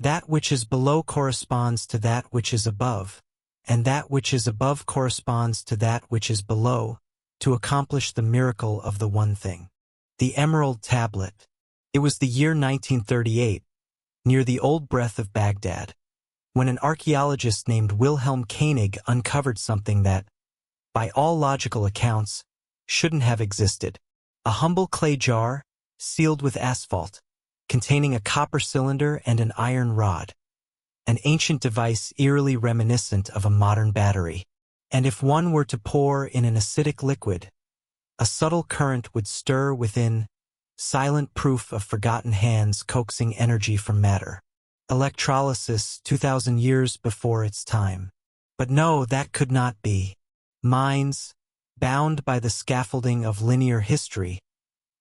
That which is below corresponds to that which is above, and that which is above corresponds to that which is below, to accomplish the miracle of the one thing. The Emerald Tablet. It was the year 1938, near the Old Breath of Baghdad, when an archaeologist named Wilhelm Koenig uncovered something that, by all logical accounts, shouldn't have existed. A humble clay jar, sealed with asphalt, containing a copper cylinder and an iron rod. An ancient device eerily reminiscent of a modern battery. And if one were to pour in an acidic liquid, a subtle current would stir within, silent proof of forgotten hands coaxing energy from matter. Electrolysis 2,000 years before its time. But no, that could not be. Minds, bound by the scaffolding of linear history,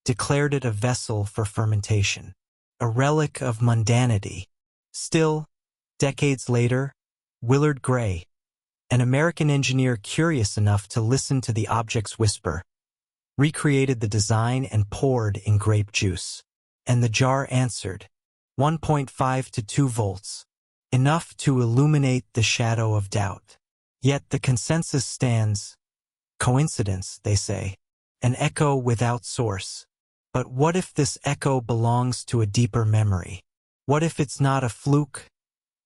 declared it a vessel for fermentation, a relic of mundanity. Still, decades later, Willard Gray, an American engineer curious enough to listen to the object's whisper, recreated the design and poured in grape juice. And the jar answered, 1.5 to 2 volts, enough to illuminate the shadow of doubt. Yet the consensus stands. Coincidence, they say, an echo without source. But what if this echo belongs to a deeper memory? What if it's not a fluke,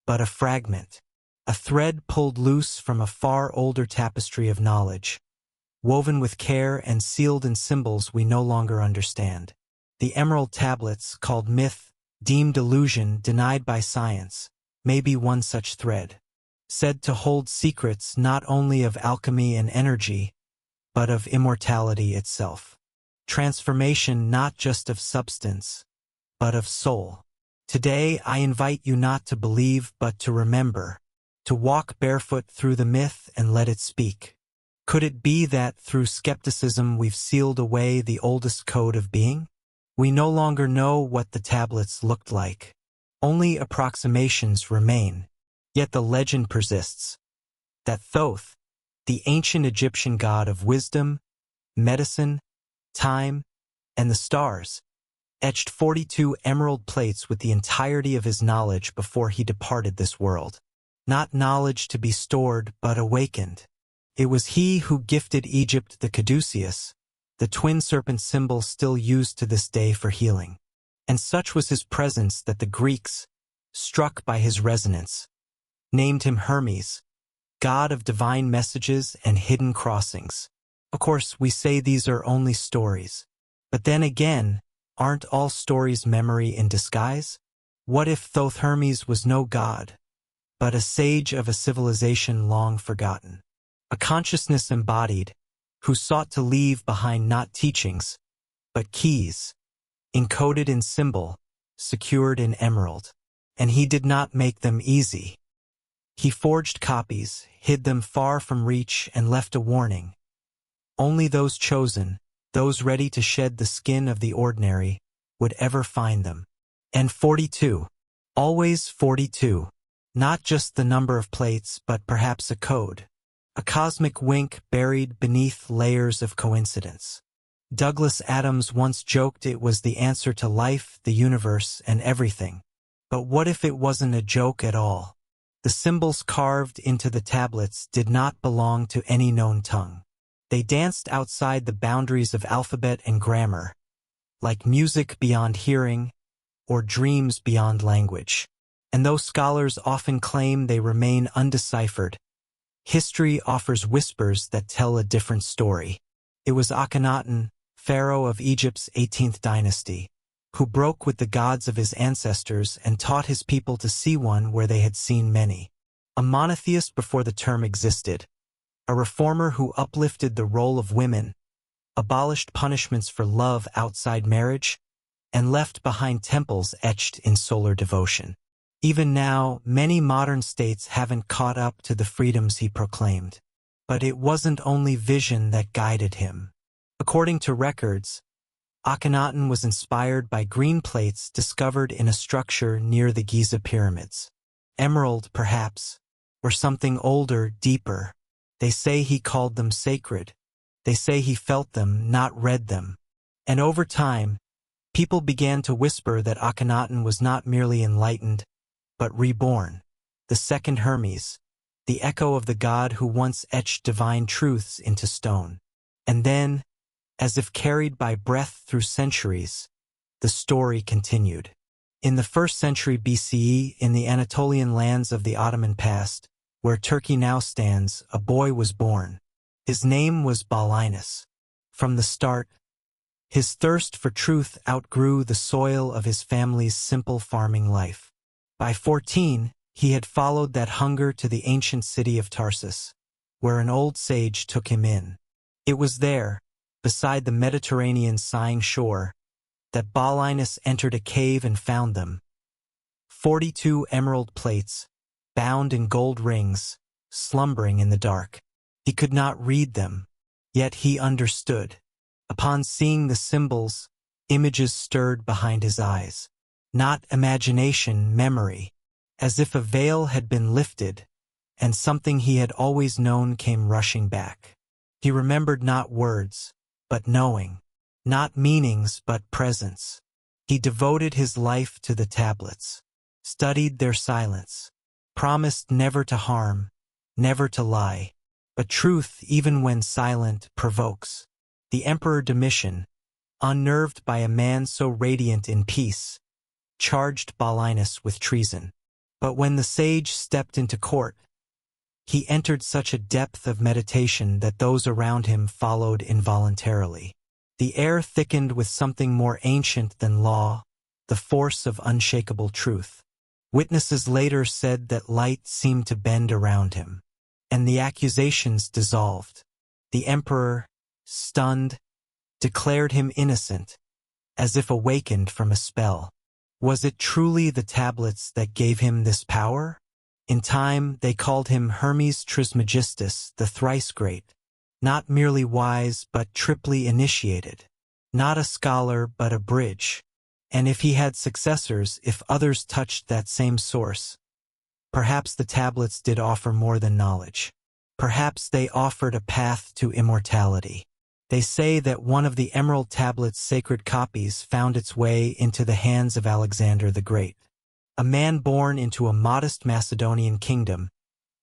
but a fragment, a thread pulled loose from a far older tapestry of knowledge, woven with care and sealed in symbols we no longer understand? The Emerald Tablets, called myth, deemed illusion, denied by science, may be one such thread, said to hold secrets not only of alchemy and energy, but of immortality itself. Transformation not just of substance, but of soul. Today I invite you not to believe but to remember, to walk barefoot through the myth and let it speak. Could it be that through skepticism we've sealed away the oldest code of being? We no longer know what the tablets looked like. Only approximations remain, yet the legend persists that Thoth, the ancient Egyptian god of wisdom, medicine, time, and the stars, etched 42 emerald plates with the entirety of his knowledge before he departed this world. Not knowledge to be stored but awakened. It was he who gifted Egypt the caduceus, the twin serpent symbol still used to this day for healing. And such was his presence that the Greeks, struck by his resonance, named him Hermes, god of divine messages and hidden crossings. Of course, we say these are only stories. But then again, aren't all stories memory in disguise? What if Thoth Hermes was no god, but a sage of a civilization long forgotten? A consciousness embodied, who sought to leave behind not teachings, but keys, encoded in symbol, secured in emerald. And he did not make them easy. He forged copies, hid them far from reach, and left a warning. Only those chosen, those ready to shed the skin of the ordinary, would ever find them. And 42. Always 42. Not just the number of plates, but perhaps a code. A cosmic wink buried beneath layers of coincidence. Douglas Adams once joked it was the answer to life, the universe, and everything. But what if it wasn't a joke at all? The symbols carved into the tablets did not belong to any known tongue. They danced outside the boundaries of alphabet and grammar, like music beyond hearing, or dreams beyond language. And though scholars often claim they remain undeciphered, history offers whispers that tell a different story. It was Akhenaten, pharaoh of Egypt's 18th dynasty, who broke with the gods of his ancestors and taught his people to see one where they had seen many. A monotheist before the term existed, a reformer who uplifted the role of women, abolished punishments for love outside marriage, and left behind temples etched in solar devotion. Even now, many modern states haven't caught up to the freedoms he proclaimed. But it wasn't only vision that guided him. According to records, Akhenaten was inspired by green plates discovered in a structure near the Giza pyramids. Emerald, perhaps, or something older, deeper. They say he called them sacred. They say he felt them, not read them. And over time, people began to whisper that Akhenaten was not merely enlightened, but reborn, the second Hermes, the echo of the god who once etched divine truths into stone. And then, as if carried by breath through centuries, the story continued. In the 1st century BCE, in the Anatolian lands of the Ottoman past, where Turkey now stands, a boy was born. His name was Balinus. From the start, his thirst for truth outgrew the soil of his family's simple farming life. By 14, he had followed that hunger to the ancient city of Tarsus, where an old sage took him in. It was there, beside the Mediterranean's sighing shore, that Balinus entered a cave and found them. 42 emerald plates, bound in gold rings, slumbering in the dark. He could not read them, yet he understood. Upon seeing the symbols, images stirred behind his eyes. Not imagination, memory. As if a veil had been lifted, and something he had always known came rushing back. He remembered not words, but knowing. Not meanings, but presence. He devoted his life to the tablets, studied their silence, promised never to harm, never to lie. But truth, even when silent, provokes. The Emperor Domitian, unnerved by a man so radiant in peace, charged Balinus with treason. But when the sage stepped into court, he entered such a depth of meditation that those around him followed involuntarily. The air thickened with something more ancient than law, the force of unshakable truth. Witnesses later said that light seemed to bend around him, and the accusations dissolved. The emperor, stunned, declared him innocent, as if awakened from a spell. Was it truly the tablets that gave him this power? In time, they called him Hermes Trismegistus, the thrice great. Not merely wise, but triply initiated. Not a scholar, but a bridge. And if he had successors, if others touched that same source, perhaps the tablets did offer more than knowledge. Perhaps they offered a path to immortality. They say that one of the emerald tablet's sacred copies found its way into the hands of Alexander the Great, a man born into a modest Macedonian kingdom,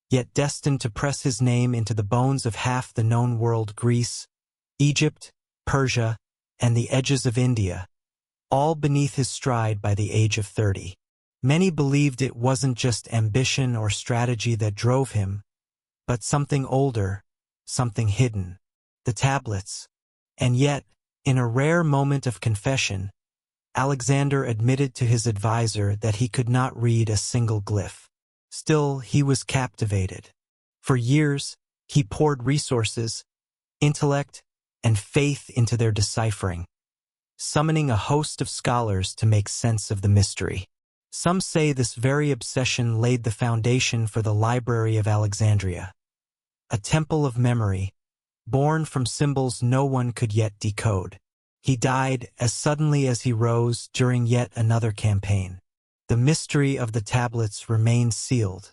yet destined to press his name into the bones of half the known world: Greece, Egypt, Persia, and the edges of India, all beneath his stride by the age of 30. Many believed it wasn't just ambition or strategy that drove him, but something older, something hidden. The tablets. And yet, in a rare moment of confession, Alexander admitted to his advisor that he could not read a single glyph. Still, he was captivated. For years, he poured resources, intellect, and faith into their deciphering, summoning a host of scholars to make sense of the mystery. Some say this very obsession laid the foundation for the Library of Alexandria, a temple of memory, born from symbols no one could yet decode. He died as suddenly as he rose during yet another campaign. The mystery of the tablets remained sealed,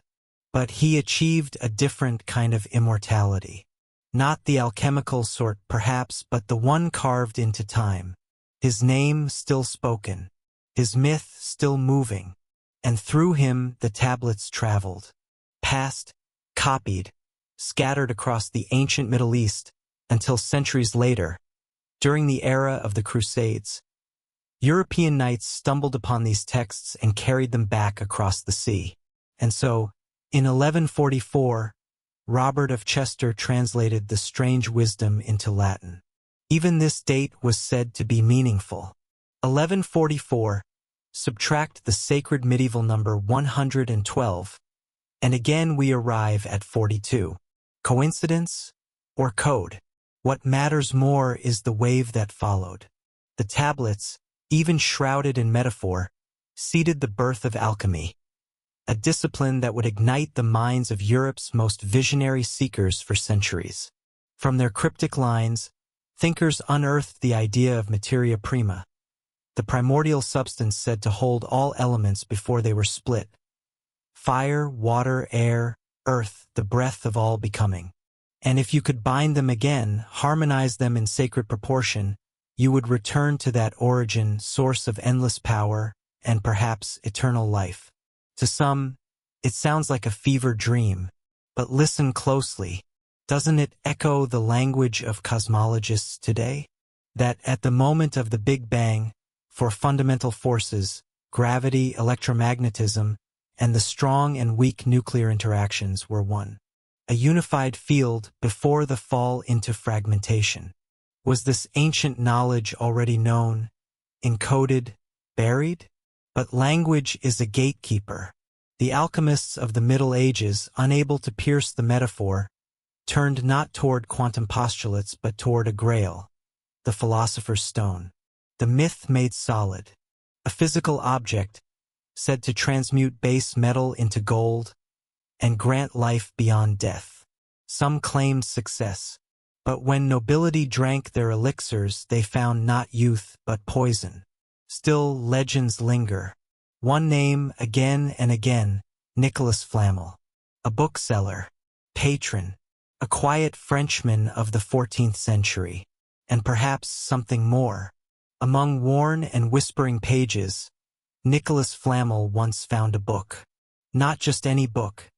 but he achieved a different kind of immortality. Not the alchemical sort, perhaps, but the one carved into time. His name still spoken, his myth still moving, and through him the tablets traveled, passed, copied, scattered across the ancient Middle East, until centuries later, during the era of the Crusades, European knights stumbled upon these texts and carried them back across the sea. And so, in 1144, Robert of Chester translated the strange wisdom into Latin. Even this date was said to be meaningful. 1144, subtract the sacred medieval number 112, and again we arrive at 42. Coincidence or code? What matters more is the wave that followed. The tablets, even shrouded in metaphor, seeded the birth of alchemy, a discipline that would ignite the minds of Europe's most visionary seekers for centuries. From their cryptic lines, thinkers unearthed the idea of materia prima, the primordial substance said to hold all elements before they were split. Fire, water, air, earth, the breath of all becoming. And if you could bind them again, harmonize them in sacred proportion, you would return to that origin, source of endless power, and perhaps eternal life. To some, it sounds like a fever dream, but listen closely. Doesn't it echo the language of cosmologists today? That at the moment of the Big Bang, for fundamental forces, gravity, electromagnetism, and the strong and weak nuclear interactions were one. A unified field before the fall into fragmentation. Was this ancient knowledge already known, encoded, buried? But language is a gatekeeper. The alchemists of the Middle Ages, unable to pierce the metaphor, turned not toward quantum postulates but toward a grail, the philosopher's stone. The myth made solid. A physical object, said to transmute base metal into gold and grant life beyond death. Some claimed success, but when nobility drank their elixirs they found not youth but poison. Still legends linger. One name again and again, Nicolas Flamel. A bookseller, patron, a quiet Frenchman of the 14th century, and perhaps something more. Among worn and whispering pages, Nicolas Flamel once found a book. Not just any book.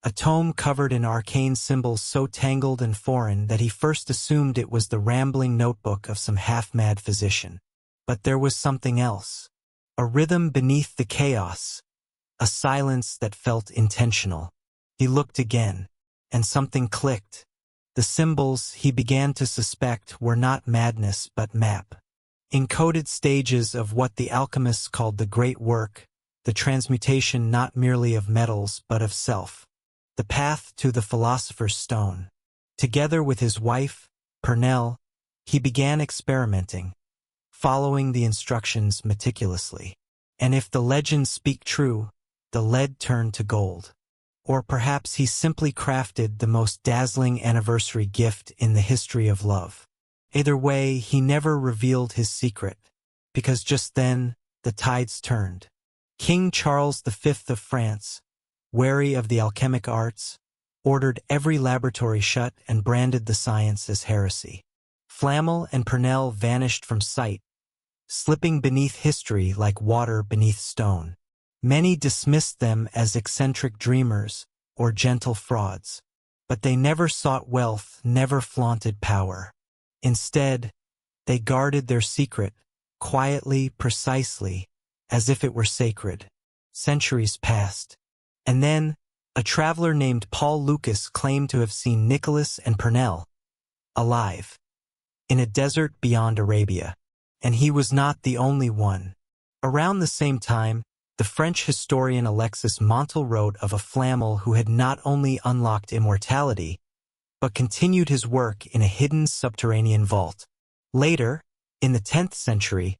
A tome covered in arcane symbols so tangled and foreign that he first assumed it was the rambling notebook of some half-mad physician. But there was something else. A rhythm beneath the chaos. A silence that felt intentional. He looked again, and something clicked. The symbols, he began to suspect, were not madness but map. Encoded stages of what the alchemists called the great work, the transmutation not merely of metals but of self. The path to the philosopher's stone. Together with his wife, Pernell, he began experimenting, following the instructions meticulously. And if the legends speak true, the lead turned to gold. Or perhaps he simply crafted the most dazzling anniversary gift in the history of love. Either way, he never revealed his secret, because just then, the tides turned. King Charles V of France, wary of the alchemic arts, ordered every laboratory shut and branded the science as heresy. Flamel and Pernell vanished from sight, slipping beneath history like water beneath stone. Many dismissed them as eccentric dreamers or gentle frauds, but they never sought wealth, never flaunted power. Instead, they guarded their secret, quietly, precisely, as if it were sacred. Centuries passed. And then, a traveler named Paul Lucas claimed to have seen Nicolas and Pernell alive in a desert beyond Arabia. And he was not the only one. Around the same time, the French historian Alexis Montel wrote of a Flamel who had not only unlocked immortality, but continued his work in a hidden subterranean vault. Later, in the 10th century,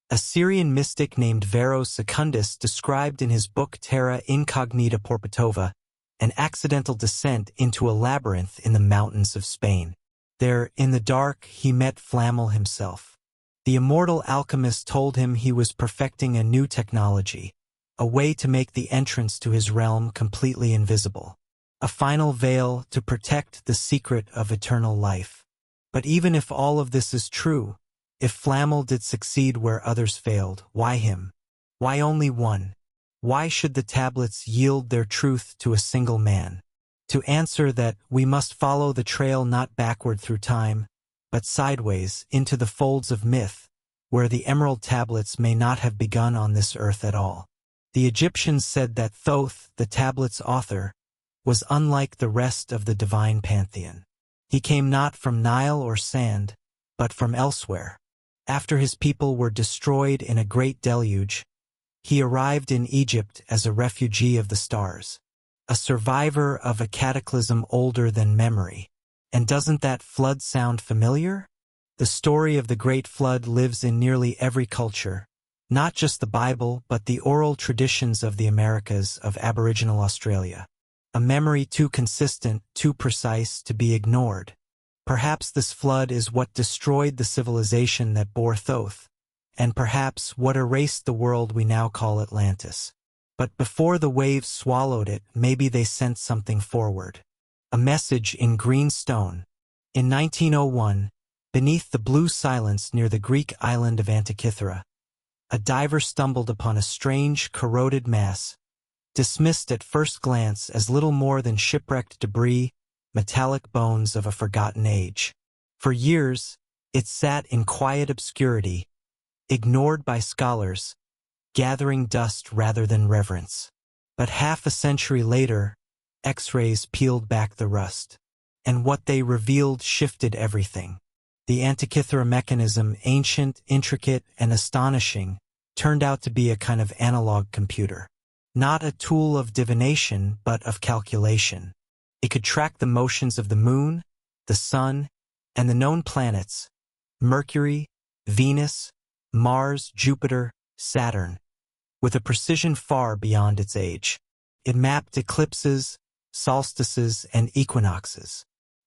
a Syrian mystic named Veros Secundus described in his book Terra Incognita Porpatova an accidental descent into a labyrinth in the mountains of Spain. There, in the dark, he met Flamel himself. The immortal alchemist told him he was perfecting a new technology, a way to make the entrance to his realm completely invisible. A final veil to protect the secret of eternal life. But even if all of this is true, if Flamel did succeed where others failed, why him? Why only one? Why should the tablets yield their truth to a single man? To answer that, we must follow the trail not backward through time, but sideways into the folds of myth, where the emerald tablets may not have begun on this earth at all. The Egyptians said that Thoth, the tablet's author, was unlike the rest of the divine pantheon. He came not from Nile or sand, but from elsewhere. After his people were destroyed in a great deluge, he arrived in Egypt as a refugee of the stars, a survivor of a cataclysm older than memory. And doesn't that flood sound familiar? The story of the Great Flood lives in nearly every culture, not just the Bible but the oral traditions of the Americas of Aboriginal Australia. A memory too consistent, too precise to be ignored. Perhaps this flood is what destroyed the civilization that bore Thoth, and perhaps what erased the world we now call Atlantis. But before the waves swallowed it, maybe they sent something forward. A message in green stone. In 1901, beneath the blue silence near the Greek island of Antikythera, a diver stumbled upon a strange, corroded mass, dismissed at first glance as little more than shipwrecked debris, metallic bones of a forgotten age. For years, it sat in quiet obscurity, ignored by scholars, gathering dust rather than reverence. But half a century later, X-rays peeled back the rust. And what they revealed shifted everything. The antikythera mechanism, ancient, intricate, and astonishing, turned out to be a kind of analog computer. Not a tool of divination, but of calculation. It could track the motions of the moon, the sun, and the known planets, Mercury, Venus, Mars, Jupiter, Saturn, with a precision far beyond its age. It mapped eclipses, solstices, and equinoxes.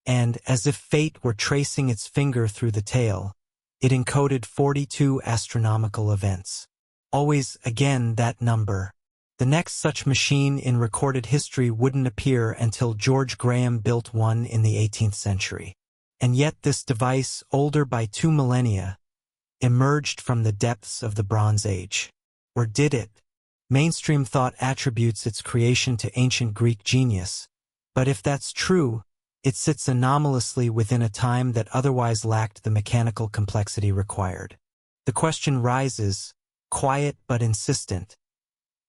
And, as if fate were tracing its finger through the tale, it encoded 42 astronomical events. Always, again, that number. The next such machine in recorded history wouldn't appear until George Graham built one in the 18th century. And yet this device, older by 2 millennia, emerged from the depths of the Bronze Age. Or did it? Mainstream thought attributes its creation to ancient Greek genius. But if that's true, it sits anomalously within a time that otherwise lacked the mechanical complexity required. The question rises, quiet but insistent.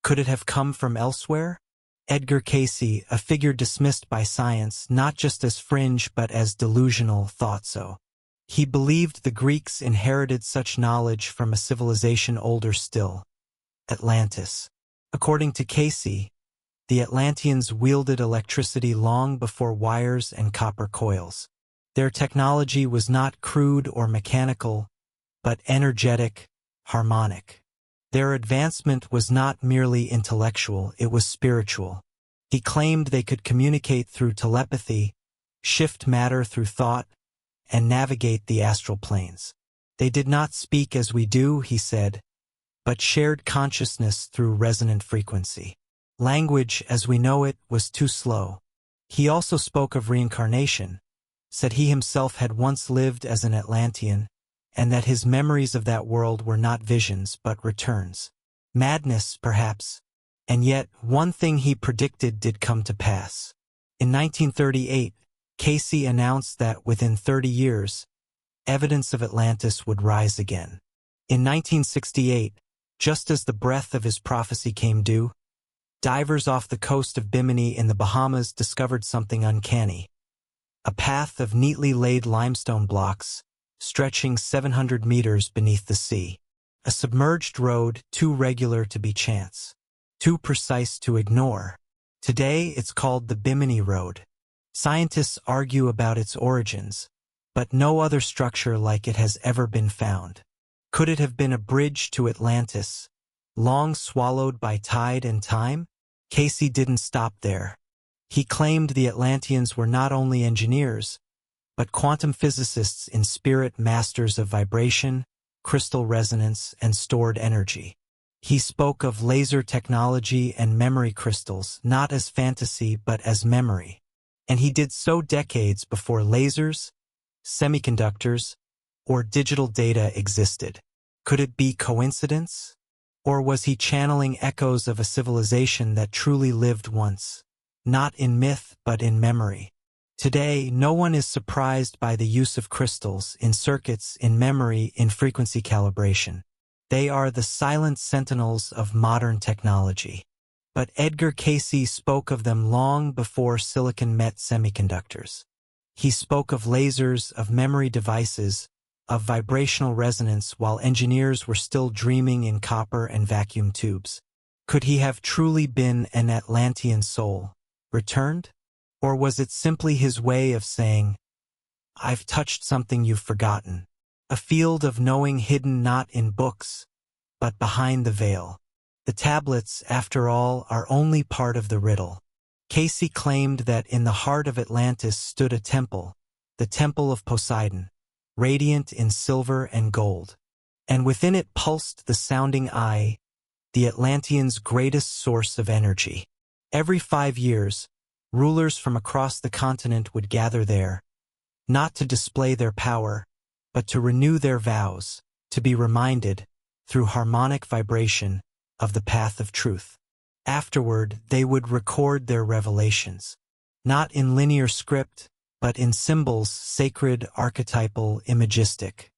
Could it have come from elsewhere? Edgar Cayce, a figure dismissed by science not just as fringe but as delusional, thought so. He believed the Greeks inherited such knowledge from a civilization older still, Atlantis. According to Cayce, the Atlanteans wielded electricity long before wires and copper coils. Their technology was not crude or mechanical, but energetic, harmonic. Their advancement was not merely intellectual, it was spiritual. He claimed they could communicate through telepathy, shift matter through thought, and navigate the astral planes. They did not speak as we do, he said, but shared consciousness through resonant frequency. Language, as we know it, was too slow. He also spoke of reincarnation, said he himself had once lived as an Atlantean, and that his memories of that world were not visions but returns. Madness, perhaps, and yet one thing he predicted did come to pass. In 1938, Cayce announced that within 30 years, evidence of Atlantis would rise again. In 1968, just as the breath of his prophecy came due, divers off the coast of Bimini in the Bahamas discovered something uncanny. A path of neatly laid limestone blocks, stretching 700 meters beneath the sea. A submerged road too regular to be chance, too precise to ignore. Today it's called the Bimini Road. Scientists argue about its origins, but no other structure like it has ever been found. Could it have been a bridge to Atlantis, long swallowed by tide and time? Cayce didn't stop there. He claimed the Atlanteans were not only engineers, but quantum physicists in spirit, masters of vibration, crystal resonance, and stored energy. He spoke of laser technology and memory crystals, not as fantasy but as memory. And he did so decades before lasers, semiconductors, or digital data existed. Could it be coincidence? Or was he channeling echoes of a civilization that truly lived once, not in myth but in memory? Today, no one is surprised by the use of crystals, in circuits, in memory, in frequency calibration. They are the silent sentinels of modern technology. But Edgar Cayce spoke of them long before silicon met semiconductors. He spoke of lasers, of memory devices, of vibrational resonance while engineers were still dreaming in copper and vacuum tubes. Could he have truly been an Atlantean soul, returned? Or was it simply his way of saying, "I've touched something you've forgotten"? A field of knowing hidden not in books, but behind the veil. The tablets, after all, are only part of the riddle. Cayce claimed that in the heart of Atlantis stood a temple, the Temple of Poseidon, radiant in silver and gold. And within it pulsed the sounding eye, the Atlanteans' greatest source of energy. Every 5 years, rulers from across the continent would gather there, not to display their power, but to renew their vows, to be reminded, through harmonic vibration, of the path of truth. Afterward, they would record their revelations. Not in linear script, but in symbols, sacred, archetypal, imagistic.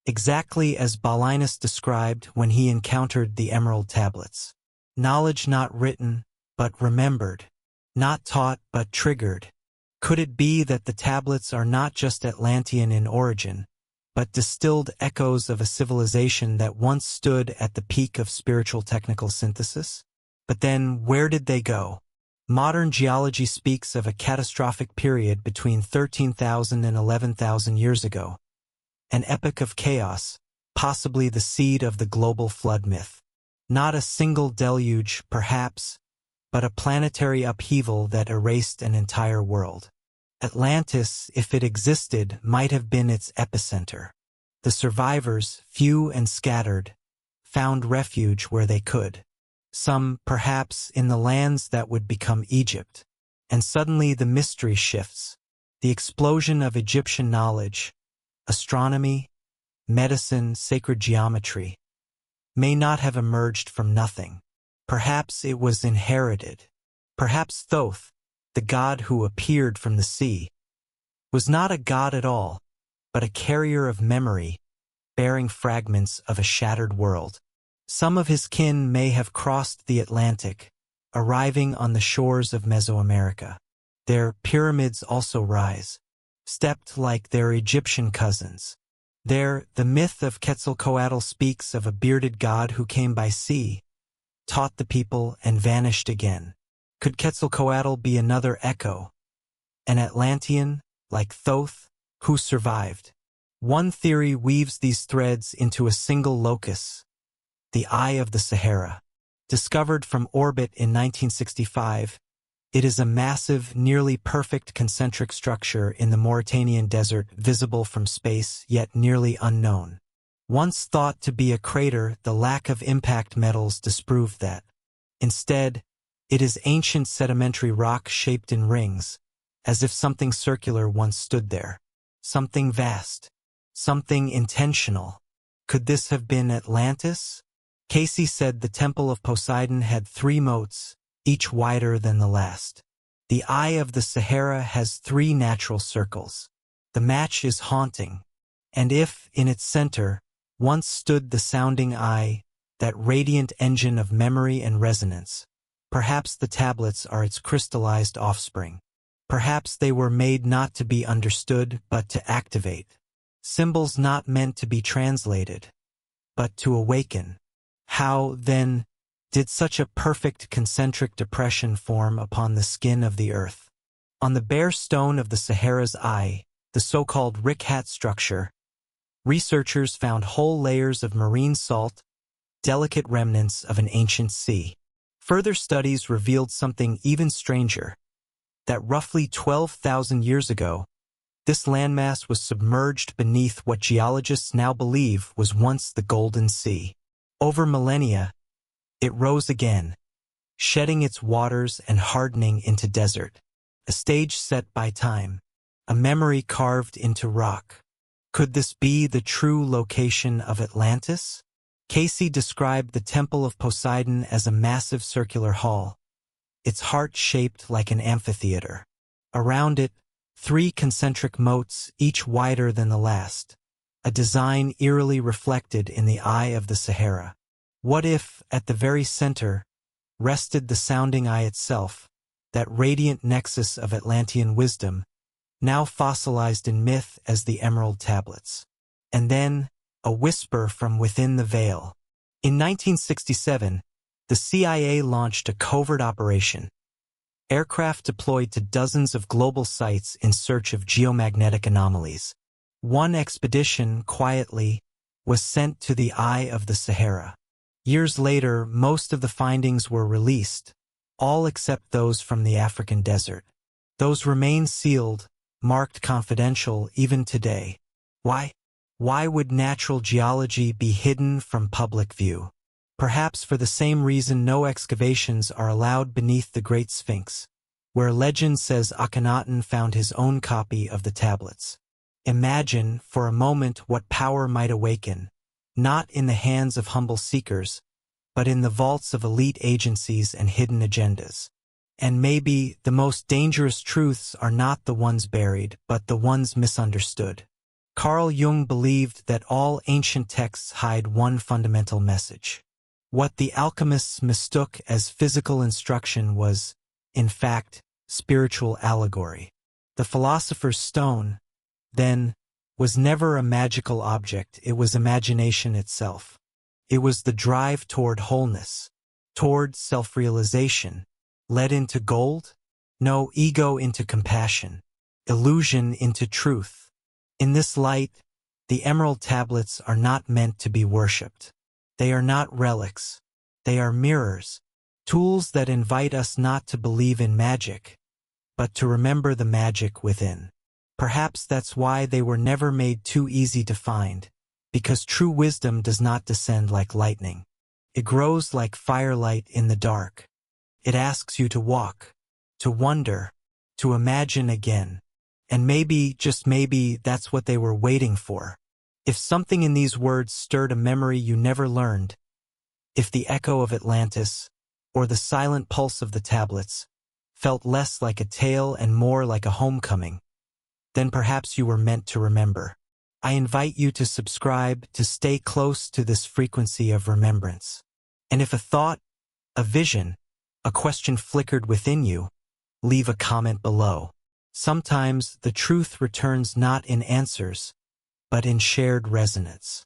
Exactly as Paulinus described when he encountered the emerald tablets. Knowledge not written, but remembered. Not taught, but triggered. Could it be that the tablets are not just Atlantean in origin, but distilled echoes of a civilization that once stood at the peak of spiritual technical synthesis? But then, where did they go? Modern geology speaks of a catastrophic period between 13,000 and 11,000 years ago. An epoch of chaos, possibly the seed of the global flood myth. Not a single deluge, perhaps, but a planetary upheaval that erased an entire world. Atlantis, if it existed, might have been its epicenter. The survivors, few and scattered, found refuge where they could. Some, perhaps, in the lands that would become Egypt. And suddenly the mystery shifts. The explosion of Egyptian knowledge, astronomy, medicine, sacred geometry, may not have emerged from nothing. Perhaps it was inherited. Perhaps Thoth, the god who appeared from the sea, was not a god at all, but a carrier of memory, bearing fragments of a shattered world. Some of his kin may have crossed the Atlantic, arriving on the shores of Mesoamerica. Their pyramids also rise, stepped like their Egyptian cousins. There, the myth of Quetzalcoatl speaks of a bearded god who came by sea, taught the people, and vanished again. Could Quetzalcoatl be another echo? An Atlantean, like Thoth, who survived? One theory weaves these threads into a single locus, the Eye of the Sahara. Discovered from orbit in 1965, it is a massive, nearly perfect concentric structure in the Mauritanian desert, visible from space, yet nearly unknown. Once thought to be a crater, the lack of impact metals disproved that. Instead, it is ancient sedimentary rock shaped in rings, as if something circular once stood there. Something vast. Something intentional. Could this have been Atlantis? Cayce said the Temple of Poseidon had 3 moats, each wider than the last. The Eye of the Sahara has 3 natural circles. The match is haunting. And if, in its center, once stood the sounding eye, that radiant engine of memory and resonance, perhaps the tablets are its crystallized offspring. Perhaps they were made not to be understood, but to activate. Symbols not meant to be translated, but to awaken. How, then, did such a perfect concentric depression form upon the skin of the earth? On the bare stone of the Sahara's eye, the so-called Rick-Hat structure, researchers found whole layers of marine salt, delicate remnants of an ancient sea. Further studies revealed something even stranger, that roughly 12,000 years ago, this landmass was submerged beneath what geologists now believe was once the Golden Sea. Over millennia, it rose again, shedding its waters and hardening into desert. A stage set by time, a memory carved into rock. Could this be the true location of Atlantis? Cayce described the Temple of Poseidon as a massive circular hall, its heart shaped like an amphitheater. Around it, 3 concentric moats, each wider than the last, a design eerily reflected in the Eye of the Sahara. What if, at the very center, rested the sounding eye itself, that radiant nexus of Atlantean wisdom, now fossilized in myth as the Emerald Tablets? And then, a whisper from within the veil. In 1967, the CIA launched a covert operation. Aircraft deployed to dozens of global sites in search of geomagnetic anomalies. One expedition, quietly, was sent to the Eye of the Sahara. Years later, most of the findings were released, all except those from the African desert. Those remain sealed, marked confidential even today. Why? Why would natural geology be hidden from public view? Perhaps for the same reason no excavations are allowed beneath the Great Sphinx, where legend says Akhenaten found his own copy of the tablets. Imagine, for a moment, what power might awaken, not in the hands of humble seekers, but in the vaults of elite agencies and hidden agendas. And maybe the most dangerous truths are not the ones buried, but the ones misunderstood. Carl Jung believed that all ancient texts hide one fundamental message. What the alchemists mistook as physical instruction was, in fact, spiritual allegory. The philosopher's stone, then, was never a magical object, it was imagination itself. It was the drive toward wholeness, toward self-realization, led into gold? No, ego into compassion, illusion into truth. In this light, the emerald tablets are not meant to be worshipped. They are not relics. They are mirrors, tools that invite us not to believe in magic, but to remember the magic within. Perhaps that's why they were never made too easy to find, because true wisdom does not descend like lightning. It grows like firelight in the dark. It asks you to walk, to wonder, to imagine again. And maybe, just maybe, that's what they were waiting for. If something in these words stirred a memory you never learned, if the echo of Atlantis, or the silent pulse of the tablets, felt less like a tale and more like a homecoming, then perhaps you were meant to remember. I invite you to subscribe to stay close to this frequency of remembrance. And if a thought, a vision, a question flickered within you, leave a comment below. Sometimes the truth returns not in answers, but in shared resonance.